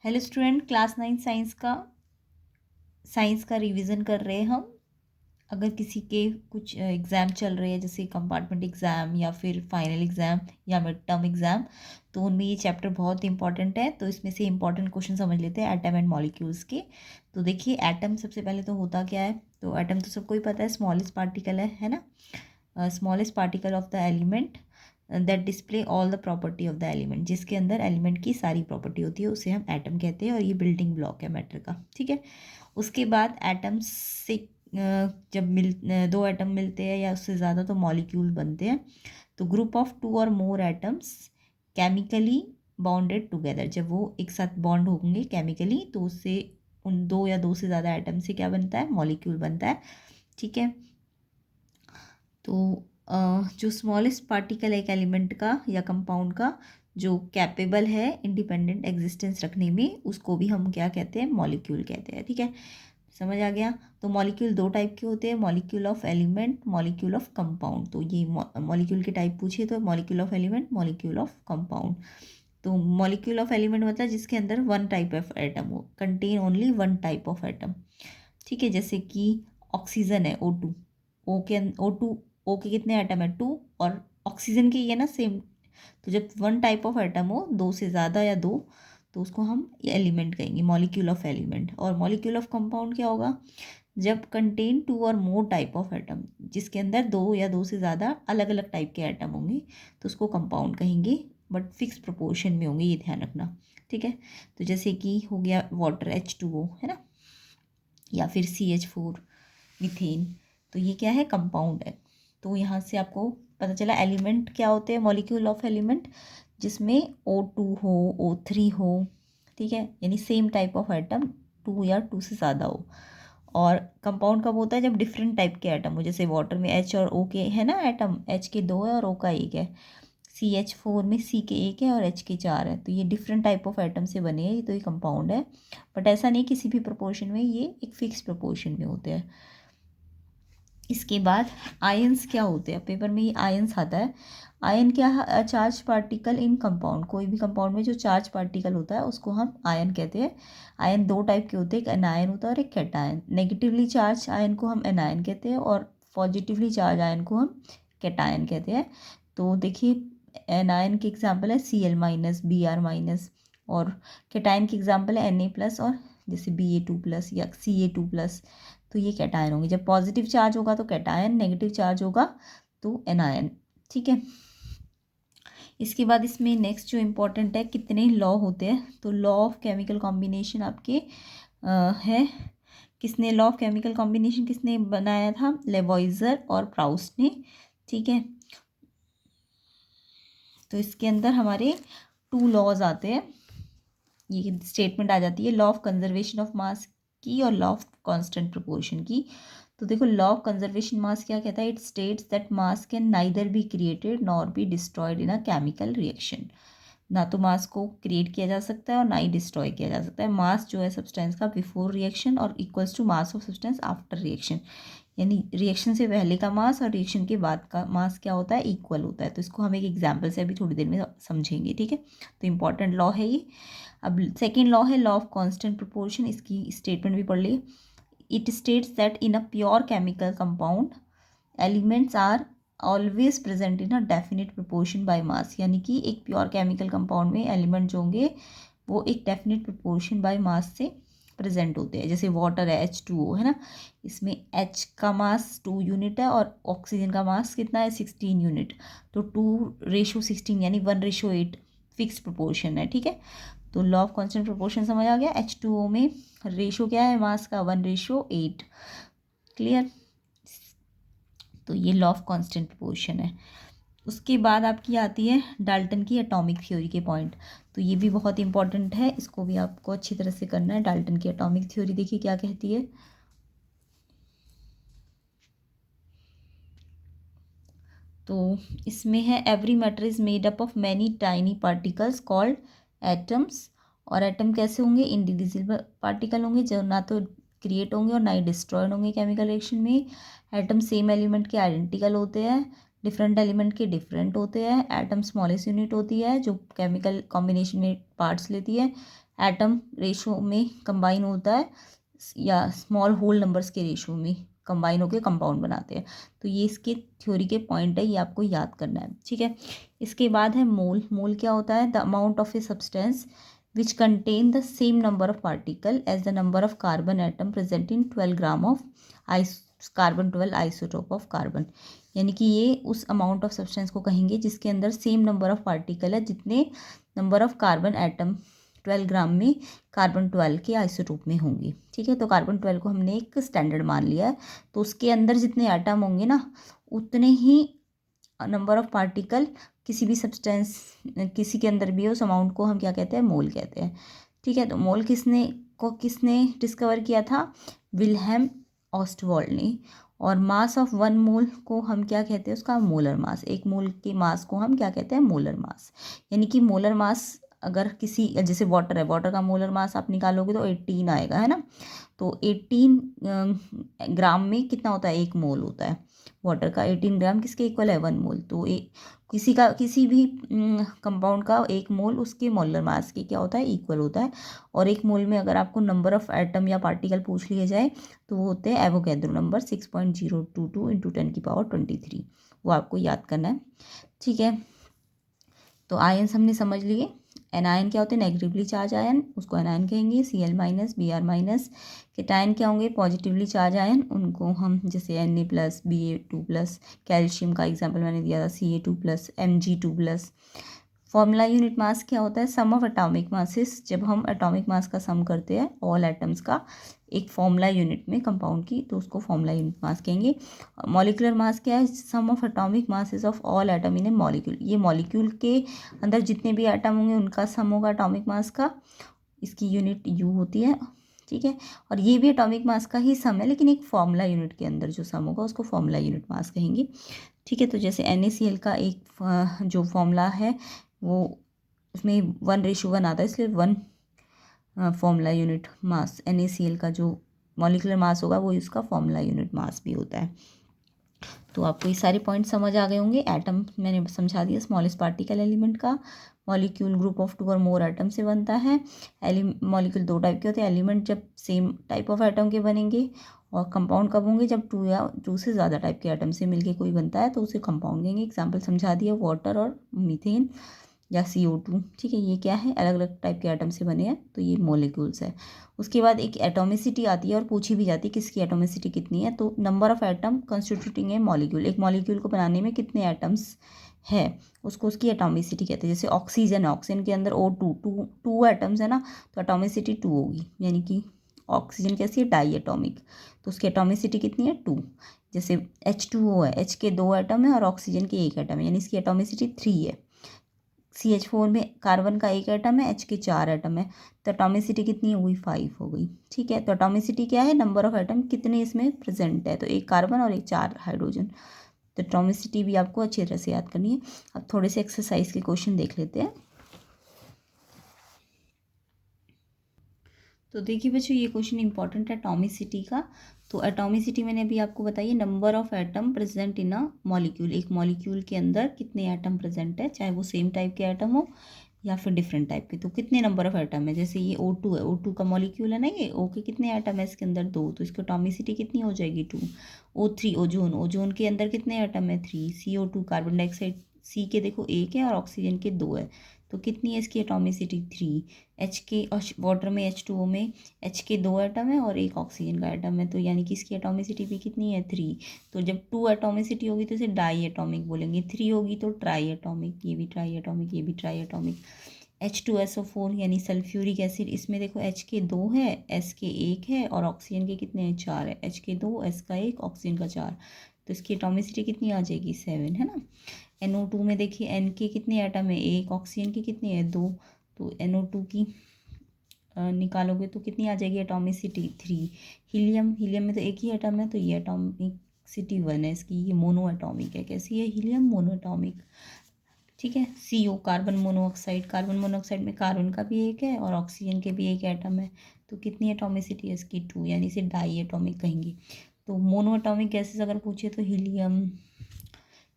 Hello student, class 9 science का revision कर रहे हैं हम। अगर किसी के कुछ एग्ज़ाम चल रहे हैं जैसे कंपार्टमेंट एग्ज़ाम या फिर फाइनल एग्ज़ाम या मिड टर्म एग्ज़ाम, तो उनमें ये चैप्टर बहुत इंपॉर्टेंट है। तो इसमें से इंपॉर्टेंट क्वेश्चन समझ लेते हैं एटम एंड मॉलिक्यूल्स के। तो देखिए, एटम सबसे पहले तो होता क्या है। तो एटम तो सबको ही पता है, स्मॉलेस्ट पार्टिकल है ना। Smallest particle of the element that display all the property of the element, जिसके अंदर एलिमेंट की सारी प्रॉपर्टी होती है उसे हम एटम कहते हैं। और ये बिल्डिंग ब्लॉक है मैटर का, ठीक है। उसके बाद एटम्स से जब दो एटम मिलते हैं या उससे ज़्यादा तो मॉलिक्यूल बनते हैं। तो ग्रुप ऑफ 2 और मोर एटम्स केमिकली बॉन्डेड टुगेदर, जब वो एक साथ बॉन्ड होंगे केमिकली तो उससे उन 2 या 2 से ज़्यादा एटम से क्या बनता है, मॉलिक्यूल बनता है, ठीक है। तो जो स्मॉलेस्ट पार्टिकल है एक एलिमेंट का या कंपाउंड का जो कैपेबल है इंडिपेंडेंट एग्जिस्टेंस रखने में, उसको भी हम क्या कहते हैं, मॉलिक्यूल कहते हैं, ठीक है। समझ आ गया। तो मॉलिक्यूल 2 टाइप के होते हैं, molecule of element, molecule of compound. तो ये मॉलिक्यूल के टाइप पूछे तो molecule of element, molecule of compound. तो मॉलिक्यूल ऑफ एलिमेंट मतलब जिसके अंदर 1 टाइप ऑफ एटम हो, contain only 1 type of atom, ठीक है। जैसे कि ऑक्सीजन है O2, ओ के कितने एटम है, 2, और ऑक्सीजन के ये ना सेम। तो जब 1 टाइप ऑफ एटम हो, 2 से ज़्यादा या 2, तो उसको हम एलिमेंट कहेंगे, मॉलिक्यूल ऑफ एलिमेंट। और मॉलिक्यूल ऑफ कंपाउंड क्या होगा, जब कंटेन 2 और मोर टाइप ऑफ एटम, जिसके अंदर 2 या 2 से ज़्यादा अलग अलग टाइप के एटम होंगे, तो उसको कंपाउंड कहेंगे, बट फिक्स प्रोपोर्शन में होंगे, ये ध्यान रखना, ठीक है। तो जैसे कि हो गया वाटर H2O, है ना, या फिर CH4, मीथेन। तो ये क्या है, कंपाउंड है। तो यहाँ से आपको पता चला एलिमेंट क्या होते हैं, मॉलिक्यूल ऑफ एलिमेंट जिसमें O2 हो, O3 हो, ठीक है, यानी सेम टाइप ऑफ एटम 2 या 2 से ज़्यादा हो। और कंपाउंड कब होता है, जब डिफरेंट टाइप के एटम हो, जैसे वाटर में H और O के है ना एटम, H के 2 है और O का 1 है। CH4 में C के 1 है और H के 4 है। तो ये डिफरेंट टाइप ऑफ एटम से बने हैं, तो ये कंपाउंड है। बट ऐसा नहीं किसी भी प्रोपोर्शन में, ये एक फिक्स प्रोपोर्शन में होते हैं। इसके बाद आयंस क्या होते हैं, पेपर में ये आयंस आता है। आयन क्या है, चार्ज पार्टिकल इन कंपाउंड। कोई भी कंपाउंड में जो चार्ज पार्टिकल होता है उसको हम आयन कहते हैं। आयन 2 टाइप के होते हैं, एक एनायन होता है और एक कैटायन। नेगेटिवली चार्ज आयन को हम एनायन कहते हैं और पॉजिटिवली चार्ज आयन को हम कैटायन कहते हैं। तो देखिए, एनायन के एग्जाम्पल है Cl-, Br-, और कैटायन की एग्जाम्पल है Na+, और जैसे Ba2+ या Ca2+। तो ये कैटायन होंगे। जब पॉजिटिव चार्ज होगा तो कैटायन, नेगेटिव चार्ज होगा तो एनायन, ठीक है। इसके बाद इसमें नेक्स्ट जो इम्पोर्टेंट है, कितने लॉ होते हैं। तो लॉ ऑफ केमिकल कॉम्बिनेशन आपके है। किसने लॉ ऑफ केमिकल कॉम्बिनेशन किसने बनाया था, लेवॉइजर और प्राउस्ट ने, ठीक है। तो इसके अंदर हमारे 2 लॉज आते हैं, ये स्टेटमेंट आ जाती है law of conservation of mass की और लॉ ऑफ कांस्टेंट प्रोपोर्शन की। तो देखो, लॉ ऑफ कंजर्वेशन मास क्या कहता है, it states that mass can neither be created nor be destroyed in a chemical reaction. ना तो मास को क्रिएट किया जा सकता है और ना ही डिस्ट्रॉय किया जा सकता है। मास जो है सब्सटेंस का बिफोर रिएक्शन और equals to mass of substance after reaction, यानी रिएक्शन से पहले का मास और रिएक्शन के बाद का मास क्या होता है, इक्वल होता है। तो इसको हम एक एग्जाम्पल से अभी थोड़ी देर में समझेंगे, ठीक है। तो इंपॉर्टेंट लॉ है ये। अब सेकेंड लॉ है लॉ ऑफ कांस्टेंट प्रोपोर्शन, इसकी स्टेटमेंट भी पढ़ ली। It states that in a pure chemical compound elements are always present in a definite proportion by mass, यानी कि एक प्योर केमिकल कंपाउंड में एलिमेंट जो होंगे वो एक डेफिनेट प्रोपोर्शन बाय मास से प्रेजेंट होते हैं। जैसे वाटर है H2O, है ना, इसमें H का मास 2 यूनिट है और ऑक्सीजन का मास कितना है, 16 यूनिट। तो 2:16 यानी 1:8 फिक्स प्रोपोर्शन है, ठीक है। तो लॉ ऑफ कांस्टेंट प्रोपोर्शन समझ आ गया। H2O में रेशो क्या है मास का, 1:8, क्लियर। तो ये लॉ ऑफ कांस्टेंट प्रोपोर्शन है। उसके बाद आपकी आती है डाल्टन की एटॉमिक थ्योरी के पॉइंट। तो ये भी बहुत इंपॉर्टेंट है, इसको भी आपको अच्छी तरह से करना है। डाल्टन की एटॉमिक थ्योरी देखिए क्या कहती है। तो इसमें है every matter is made up of many tiny particles called atoms. और एटम कैसे होंगे, इंडिविजिबल पार्टिकल होंगे जो ना तो क्रिएट होंगे और ना ही डिस्ट्रॉयड होंगे केमिकल रिएक्शन में। एटम सेम एलिमेंट के आइडेंटिकल होते हैं, डिफरेंट एलिमेंट के डिफरेंट होते हैं। एटम स्मॉलेस्ट यूनिट होती है जो केमिकल कॉम्बिनेशन में पार्ट्स लेती है। एटम रेशो में कंबाइन होता है या स्मॉल होल नंबर्स के रेशो में कंबाइन होकर कंपाउंड बनाते हैं। तो ये इसके थ्योरी के पॉइंट है, ये आपको याद करना है, ठीक है। इसके बाद है मोल। मोल क्या होता है? The amount of a substance which contain the same number of particle as the number of carbon atom present in 12 gram of carbon 12 isotope of carbon. यानी कि ये उस अमाउंट ऑफ सब्सटेंस को कहेंगे जिसके अंदर सेम नंबर ऑफ पार्टिकल है जितने नंबर ऑफ कार्बन एटम 12 ग्राम में कार्बन 12 के आइसोटोप में होंगे, ठीक है। तो कार्बन 12 को हमने एक स्टैंडर्ड मान लिया है, तो उसके अंदर जितने एटम होंगे ना उतने ही नंबर ऑफ पार्टिकल किसी भी सब्सटेंस किसी के अंदर भी है, उस अमाउंट को हम क्या कहते हैं? मोल कहते हैं, ठीक है। तो मोल किसने डिस्कवर किया था? विल्हेम ऑस्टवाल्ड ने। और मास ऑफ 1 मोल को हम क्या कहते हैं? उसका मोलर मास। एक मोल के मास को हम क्या कहते हैं? Molar mass. यानी कि मोलर मास अगर किसी जैसे वाटर है, वाटर का मोलर मास आप निकालोगे तो 18 आएगा, है ना। तो 18 ग्राम में कितना होता है? 1 मोल होता है वाटर का। 18 ग्राम किसके इक्वल है? 1 मोल। तो किसी भी कंपाउंड का 1 मोल उसके मोलर मास के क्या होता है? इक्वल होता है। और 1 मोल में अगर आपको नंबर ऑफ एटम या पार्टिकल पूछ लिए जाए तो वो होते हैं एवोगैड्रो नंबर 6.022 इंटू 10⁻23। वो आपको याद करना है, ठीक है। तो आयन्स हमने समझ लिए। एनायन क्या होते हैं? नेगेटिवली चार्ज आयन, उसको एनायन कहेंगे। Cl minus, Br minus. Cation क्या होंगे? पॉजिटिवली चार्ज आयन, उनको हम जैसे Na plus, Ba2 plus. Calcium का एग्जाम्पल मैंने दिया था, Ca2 plus, Mg2 plus. Formula unit mass क्या होता है? Sum of atomic masses. जब हम एटॉमिक मास का सम करते हैं ऑल एटम्स का एक फॉर्मूला यूनिट में कंपाउंड की, तो उसको फॉर्मूला यूनिट मास कहेंगे। मॉलिक्यूलर मास क्या है? Sum of atomic masses of all atom in a molecule. ये मॉलिक्यूल के अंदर जितने भी एटम होंगे उनका सम होगा एटॉमिक मास का। इसकी यूनिट यू होती है, ठीक है। और ये भी एटॉमिक मास का ही सम है, लेकिन एक फॉर्मूला यूनिट के अंदर जो सम होगा उसको फॉर्मूला यूनिट मास कहेंगे, ठीक है। तो जैसे NaCl का एक जो फॉर्मूला है वो उसमें 1:1 आता है, इसलिए 1 फॉर्मूला यूनिट मास NaCl का जो मॉलिक्यूलर मास होगा वो इसका फॉर्मूला यूनिट मास भी होता है। तो आपको ये सारे पॉइंट समझ आ गए होंगे। एटम मैंने समझा दिया, स्मॉलेस्ट पार्टिकल एलिमेंट का। मॉलिक्यूल ग्रुप ऑफ 2 और मोर एटम से बनता है। मॉलिक्यूल 2 टाइप के होते हैं। एलिमेंट जब सेम टाइप ऑफ एटम के बनेंगे, और कंपाउंड कब होंगे? जब 2 या 2 से ज़्यादा टाइप के एटम से मिलके कोई बनता है तो उसे कंपाउंड कहेंगे। एग्जाम्पल समझा दिया, वाटर और मीथेन या CO2, ठीक है। ये क्या है? अलग अलग टाइप के एटम से बने हैं, तो ये मॉलिक्यूल्स है। उसके बाद एक एटोमिसिटी आती है और पूछी भी जाती है किसकी एटोमिसिटी कितनी है। तो number of atom constituting A molecule. एक मॉलिक्यूल को बनाने में कितने एटम्स है उसको उसकी एटोमिसिटी कहते हैं। जैसे ऑक्सीजन है, ऑक्सीजन के अंदर टू एटम्स है ना, तो एटोमिसिटी 2 होगी। यानी कि ऑक्सीजन कैसी है? डाई एटॉमिक, तो उसकी एटोमिसिटी कितनी है? 2। जैसे H2O है, H के 2 एटम है और ऑक्सीजन के 1 एटम है, यानी इसकी एटोमिसिटी 3 है। CH4 में कार्बन का 1 एटम है, H के 4 एटम है, तो एटोमिसिटी कितनी हो गई? 5 हो गई, ठीक है। तो एटोमिसिटी क्या है? नंबर ऑफ एटम कितने इसमें प्रेजेंट है, तो 1 कार्बन और 4 हाइड्रोजन। तो एटोमिसिटी भी आपको अच्छी तरह से याद करनी है। अब थोड़े से एक्सरसाइज के क्वेश्चन देख लेते हैं। तो देखिए बच्चों, ये क्वेश्चन इंपॉर्टेंट है एटॉमिसिटी का। तो एटॉमिसिटी मैंने अभी आपको बताइए, number of atom present in a molecule. एक मॉलिक्यूल के अंदर कितने एटम प्रेजेंट है, चाहे वो सेम टाइप के एटम हो या फिर डिफरेंट टाइप के। तो कितने नंबर ऑफ एटम है? जैसे ये O2 है, O2 का मॉलिक्यूल है ना, ये O के कितने एटम है? इसके अंदर 2, तो इसकी एटॉमिसिटी कितनी हो जाएगी? 2। O3 ओजोन, ओजोन के अंदर कितने एटम है? 3। CO2 कार्बन डाइऑक्साइड, C के देखो 1 है और ऑक्सीजन के 2 है, तो कितनी है इसकी एटॉमिसिटी? 3। H के और वाटर में H2O में H के 2 एटम है और 1 ऑक्सीजन का एटम है, तो यानी कि इसकी एटॉमिसिटी भी कितनी है? 3। तो जब 2 एटॉमिसिटी होगी तो इसे डाई एटॉमिक बोलेंगे, 3 होगी तो ट्राई एटॉमिक, ये भी ट्राई एटॉमिक, ये भी ट्राई एटॉमिक। H2SO4 यानी सल्फ्यूरिक एसिड, इसमें देखो H के 2 है, S के 1 है और ऑक्सीजन के कितने हैं? 4 है। H के 2, S का 1, ऑक्सीजन का 4, तो इसकी एटॉमिसिटी कितनी आ जाएगी? 7, है ना। NO2 में देखिए N के कितने एटम है? 1, ऑक्सीजन के कितने हैं? 2, तो NO2 की निकालोगे तो कितनी आ जाएगी एटॉमिसिटी? 3। हीलियम में तो एक ही एटम है, तो ये एटॉमिसिटी 1 है इसकी, ये मोनो एटॉमिक है। कैसी है? हीलियम मोनो एटॉमिक, ठीक है। CO carbon monoxide, carbon monoxide में कार्बन का भी 1 है और ऑक्सीजन के भी 1 एटम है, तो कितनी एटॉमिसिटी है इसकी? 2, यानी इसे डाई एटॉमिक कहेंगे। तो मोनो एटॉमिक गैसेस अगर पूछे तो हीलियम,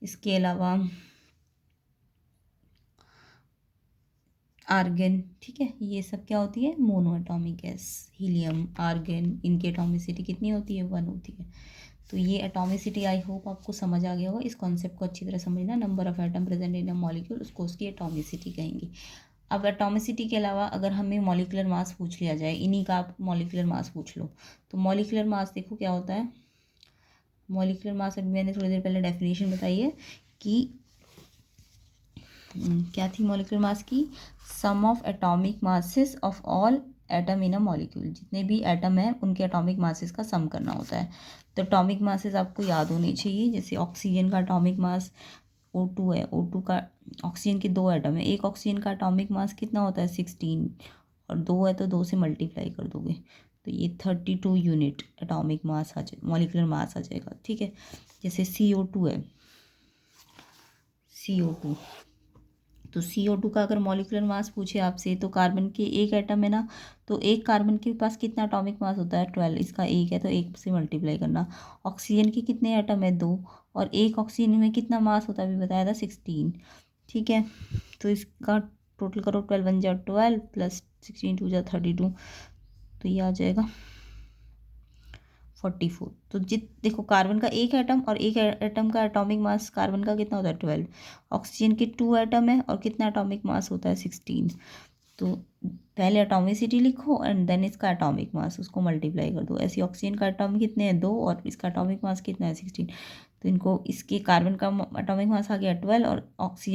इसके अलावा आर्गन, ठीक है, ये सब क्या होती है, monoatomic gas. Helium, argon, इनकी एटॉमिसिटी कितनी होती है, 1 होती है। तो ये एटॉमिसिटी आई होप आपको समझ आ गया होगा। इस कॉन्सेप्ट को अच्छी तरह समझना, number of atom present in a molecule, उसको उसकी एटॉमिसिटी कहेंगे। अब एटॉमिसिटी के अलावा अगर हमें मॉलिक्यूलर मास पूछ लिया जाए, इन्हीं का आप मॉलिक्यूलर मास पूछ लो, तो मॉलिक्यूलर मास देखो क्या होता है। मॉलिक्यूलर मास, मैंने थोड़ी देर पहले डेफिनेशन बताई है कि क्या थी मॉलिक्यूलर मास की, sum of atomic masses of all atom in a molecule, जितने भी एटम हैं उनके एटॉमिक मासेस का सम करना होता है। तो एटॉमिक मासेस आपको याद होने चाहिए, जैसे ऑक्सीजन का एटॉमिक मास O2 है, O2 का, ऑक्सीजन के 2 एटम है, एक ऑक्सीजन का एटॉमिक मास कितना होता है 16, और 2 है तो 2 से मल्टीप्लाई कर दोगे तो ये 32 यूनिट एटॉमिक मास आ जाए, मॉलिक्यूलर मास आ जाएगा, ठीक है। जैसे CO2 है, CO2, तो CO2 का अगर मॉलिक्यूलर मास पूछे आपसे, तो कार्बन के एक एटम है ना, तो एक कार्बन के पास कितना एटॉमिक मास होता है 12, इसका एक है तो एक से मल्टीप्लाई करना। ऑक्सीजन के कितने एटम है 2, और एक ऑक्सीजन में कितना मास होता है अभी बताया था 16, ठीक है। तो इसका टोटल करो, 12 1 जा 12 प्लस 16 2 जा 32, तो ये आ जाएगा 44। तो देखो कार्बन का एक एटम और एक एटम का एटॉमिक मास कार्बन का कितना होता है 12, ऑक्सीजन के 2 एटम है और कितना एटॉमिक मास होता है 16। तो पहले एटॉमिसिटी लिखो एंड देन इसका एटॉमिक मास, उसको मल्टीप्लाई कर दो। ऐसे ऑक्सीजन का एटॉमिक कितने हैं 2 और इसका एटॉमिक मास कितना है 16, तो इनको, इसके कार्बन का एटॉमिक मास आ गया 12 और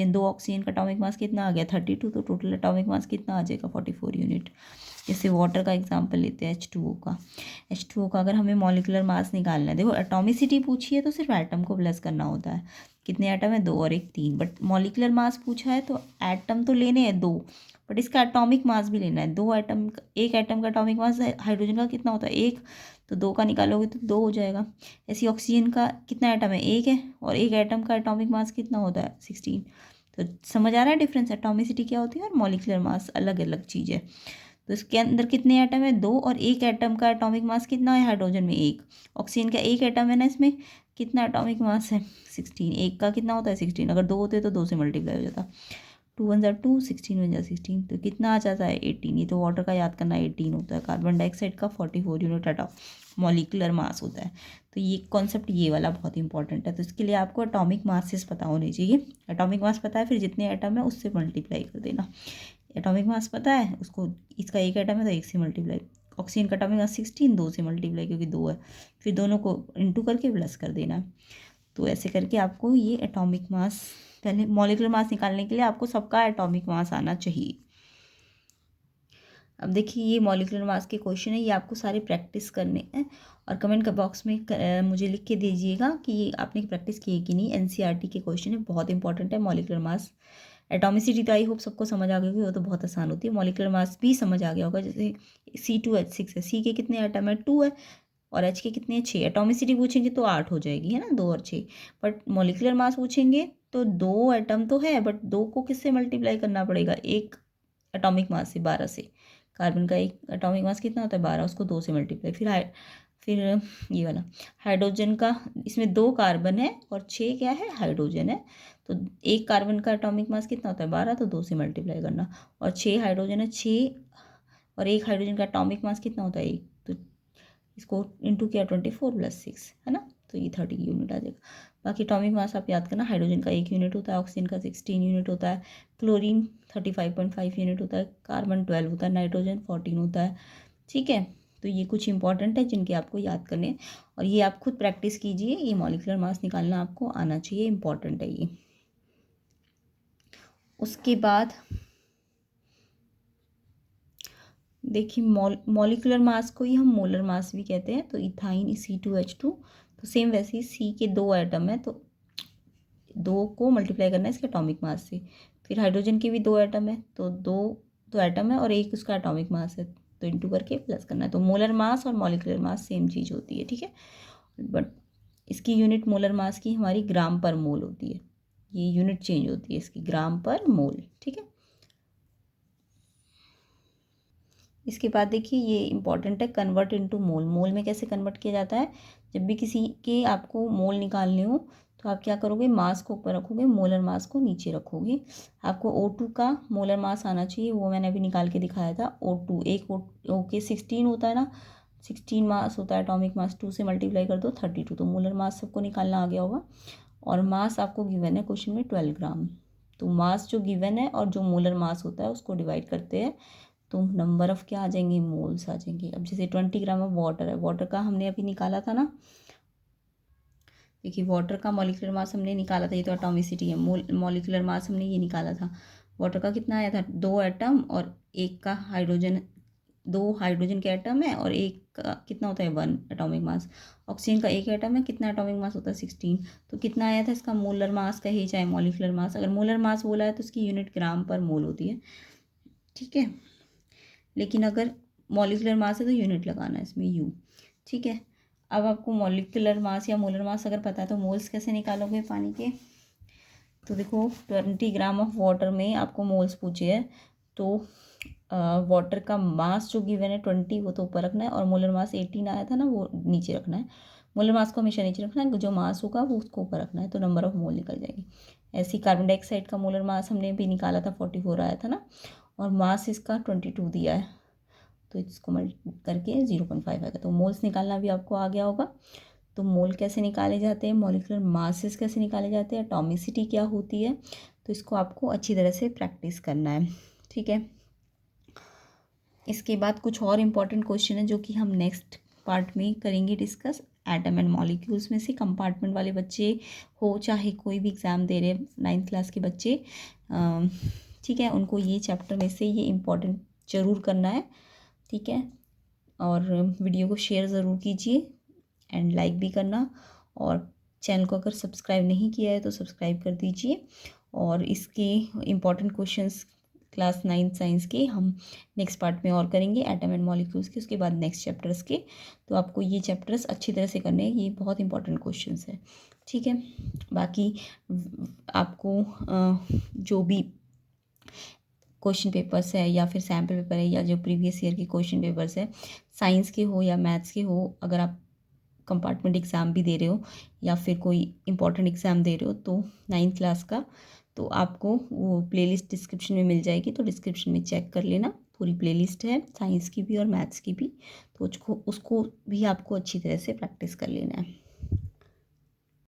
दो ऑक्सीजन का एटॉमिक मास कितना आ गया 32, तो टोटल एटॉमिक मास कितना आ जाएगा 44 यूनिट। जैसे वाटर का एग्जाम्पल लेते हैं H2O का, H2O का अगर हमें मॉलिक्यूलर मास निकालना है, देखो एटॉमिसिटी पूछी है तो सिर्फ एटम को प्लस करना होता है, कितने एटम है 2 और एक 3, बट मॉलिक्यूलर मास पूछा है तो एटम तो लेने हैं 2, बट इसका एटॉमिक मास भी लेना है। 2 एटम, एक एटम का एटॉमिक मास हाइड्रोजन का कितना होता है 1, तो 2 का निकालोगे तो 2 हो जाएगा। ऐसे ऑक्सीजन का कितना एटम है 1 है, और एक एटम का एटॉमिक मास कितना होता है 16। तो समझ आ रहा है डिफरेंस, एटॉमिसिटी क्या होती है और मॉलिक्यूलर मास अलग अलग चीज़ है। तो इसके अंदर कितने एटम है 2, और एक एटम का एटॉमिक मास कितना है हाइड्रोजन में 1, ऑक्सीजन का एक एटम है ना, इसमें कितना एटॉमिक मास है 16, एक का कितना होता है 16, अगर 2 होते तो 2 से मल्टीप्लाई हो जाता, 2 1 जा 2, 16 1 जा 16, तो कितना आ जाता है 18। ये तो वाटर का याद करना 18 होता है, कार्बन डाइऑक्साइड का 44 यूनिट मॉलिक्यूलर मास होता है। तो ये कॉन्सेप्ट ये वाला बहुत इंपॉर्टेंट है, तो इसके लिए आपको एटॉमिक मासेस पता होने चाहिए। एटॉमिक मास पता है, फिर जितने एटम है उससे मल्टीप्लाई कर देना। एटॉमिक मास पता है उसको, इसका एक एटम है तो एक से मल्टीप्लाई, ऑक्सीजन का एटॉमिक मास 16, 2 से मल्टीप्लाई क्योंकि 2 है, फिर दोनों को इंटू करके प्लस कर देना। तो ऐसे करके आपको ये एटॉमिक मास, पहले मॉलिक्यूलर मास निकालने के लिए आपको सबका एटॉमिक मास आना चाहिए। अब देखिए ये मॉलिक्यूलर मास के क्वेश्चन है, ये आपको सारे प्रैक्टिस करने हैं, और कमेंट का बॉक्स में मुझे लिख के दीजिएगा कि ये आपने प्रैक्टिस की है कि नहीं। एनसीईआरटी के क्वेश्चन है, बहुत इंपॉर्टेंट है मॉलिक्यूलर मास। एटॉमिसिटी तो आई होप सबको समझ आ गई होगी, वो तो बहुत आसान होती है। मॉलिक्यूलर मास भी समझ आ गया होगा, जैसे C2H6 है, C के कितने एटम है 2 है, और H के कितने 6। एटॉमिसिटी पूछेंगे तो 8 हो जाएगी, है ना, 2 और 6। बट मॉलिक्यूलर मास पूछेंगे तो 2 एटम तो है, बट 2 को किससे मल्टीप्लाई करना पड़ेगा, एक एटॉमिक मास से, 12 से। कार्बन का एक एटॉमिक मास कितना होता है 12, उसको 2 से मल्टीप्लाई, फिर ये वाला हाइड्रोजन का, इसमें 2 कार्बन है और 6 क्या है हाइड्रोजन है, तो एक कार्बन का एटॉमिक मास कितना होता है 12, तो 2 से मल्टीप्लाई करना, और 6 हाइड्रोजन है, 6 और एक हाइड्रोजन का एटॉमिक मास कितना होता है 1, तो इसको इंटू किया 24 + 6, है ना, तो ये 30 यूनिट आ जाएगा। बाकी एटॉमिक मास आप याद करना, हाइड्रोजन का 1 यूनिट होता है, ऑक्सीजन का 16 यूनिट होता है, क्लोरीन 35.5 यूनिट होता है, कार्बन 12 होता है, नाइट्रोजन 14 होता है, ठीक है। तो ये कुछ इंपॉर्टेंट है जिनके आपको याद करने हैं, और ये आप खुद प्रैक्टिस कीजिए, ये मॉलिक्यूलर मास निकालना आपको आना चाहिए, इंपॉर्टेंट है ये। उसके बाद देखिए मॉलिक्यूलर मास को ही हम मोलर मास भी कहते हैं, तो इथाइन C2H2, तो सेम वैसे ही C के 2 एटम है, तो 2 को मल्टीप्लाई करना है इसके एटॉमिक मास से। फिर हाइड्रोजन के भी 2 एटम है, तो 2 एटम है और एक उसका एटॉमिक मास है, तो इंटू करके प्लस करना है। तो मोलर मास और मॉलिक्यूलर मास सेम चीज़ होती है, ठीक है, बट इसकी यूनिट मोलर मास की हमारी ग्राम पर मोल होती है, ये यूनिट चेंज होती है इसकी, ग्राम पर मोल, ठीक है। इसके बाद देखिए ये इंपॉर्टेंट है, कन्वर्ट इनटू मोल। मोल में कैसे कन्वर्ट किया जाता है, जब भी किसी के आपको मोल निकालने हो तो आप क्या करोगे, मास को ऊपर रखोगे, मोलर मास को नीचे रखोगे। आपको O2 का मोलर मास आना चाहिए, वो मैंने अभी निकाल के दिखाया था। O2 एक O के 16 होता है ना, 16 मास होता है एटॉमिक मास, 2 से मल्टीप्लाई कर दो 32, तो मोलर मास सबको निकालना आ गया होगा। और मास आपको गिवन है क्वेश्चन में 12 ग्राम। तो मास जो गिवन है और जो मोलर मास होता है उसको डिवाइड करते हैं तो नंबर ऑफ क्या आ जाएंगे, मोल्स आ जाएंगे। अब जैसे 20 ग्राम ऑफ वाटर है, वाटर का हमने अभी निकाला था ना, देखिए वाटर का मॉलिक्यूलर मास हमने निकाला था, ये तो एटॉमिसिटी है, मॉलिक्यूलर मास हमने ये निकाला था। वाटर का कितना आया था, 2 एटम और एक का हाइड्रोजन, 2 हाइड्रोजन के एटम है और एक का कितना होता है 1 एटॉमिक मास। ऑक्सीजन का एक एटम है, कितना एटॉमिक मास होता है 16। तो कितना आया था इसका मोलर मास कहे चाहे मॉलिक्यूलर मास, अगर मोलर मास बोला है तो उसकी यूनिट ग्राम पर मोल होती है, ठीक है। लेकिन अगर मॉलिक्यूलर मास है तो यूनिट लगाना है इसमें यू, ठीक है। अब आपको मॉलिक्यूलर मास या मोलर मास अगर पता है तो मोल्स कैसे निकालोगे पानी के, तो देखो 20 ग्राम ऑफ वाटर में आपको मोल्स पूछे है, तो वाटर का मास जो गिवन है 20 वो तो ऊपर रखना है, और मोलर मास 18 आया था ना वो नीचे रखना है। मोलर मास को हमेशा नीचे रखना है, जो मास होगा वो उसको ऊपर रखना है, तो नंबर ऑफ मोल निकल जाएगी। ऐसे ही कार्बन डाइऑक्साइड का मोलर मास हमने भी निकाला था 44 आया था ना, और मास इसका 22 दिया है, तो इसको मल्टी करके 0.5 आएगा, तो मोल्स निकालना भी आपको आ गया होगा। तो मोल कैसे निकाले जाते हैं, मॉलिक्यूलर मासेस कैसे निकाले जाते हैं, एटॉमिसिटी क्या होती है, तो इसको आपको अच्छी तरह से प्रैक्टिस करना है, ठीक है। इसके बाद कुछ और इम्पॉर्टेंट क्वेश्चन है जो कि हम नेक्स्ट पार्ट में करेंगे डिस्कस। एटम एंड मॉलिक्यूल्स में से कंपार्टमेंट वाले बच्चे हो चाहे कोई भी एग्ज़ाम दे रहे 9th क्लास के बच्चे, ठीक है, उनको ये चैप्टर में से ये इम्पॉर्टेंट ज़रूर करना है, ठीक है। और वीडियो को शेयर ज़रूर कीजिए एंड लाइक भी करना, और चैनल को अगर सब्सक्राइब नहीं किया है तो सब्सक्राइब कर दीजिए। और इसके important questions class 9th science के हम नेक्स्ट पार्ट में और करेंगे, एटम एंड मॉलिक्यूल्स के, उसके बाद नेक्स्ट चैप्टर्स के। तो आपको ये चैप्टर्स अच्छी तरह से करने हैं, ये बहुत इंपॉर्टेंट क्वेश्चंस है, ठीक है। बाकी आपको जो भी क्वेश्चन पेपर्स है या फिर सैम्पल पेपर है या जो प्रीवियस ईयर के क्वेश्चन पेपर्स है, साइंस के हो या मैथ्स के हो, अगर आप कंपार्टमेंट एग्ज़ाम भी दे रहे हो या फिर कोई इंपॉर्टेंट एग्ज़ाम दे रहे हो तो 9th क्लास का, तो आपको वो प्लेलिस्ट डिस्क्रिप्शन में मिल जाएगी, तो डिस्क्रिप्शन में चेक कर लेना, पूरी प्लेलिस्ट है साइंस की भी और मैथ्स की भी, तो उसको भी आपको अच्छी तरह से प्रैक्टिस कर लेना है।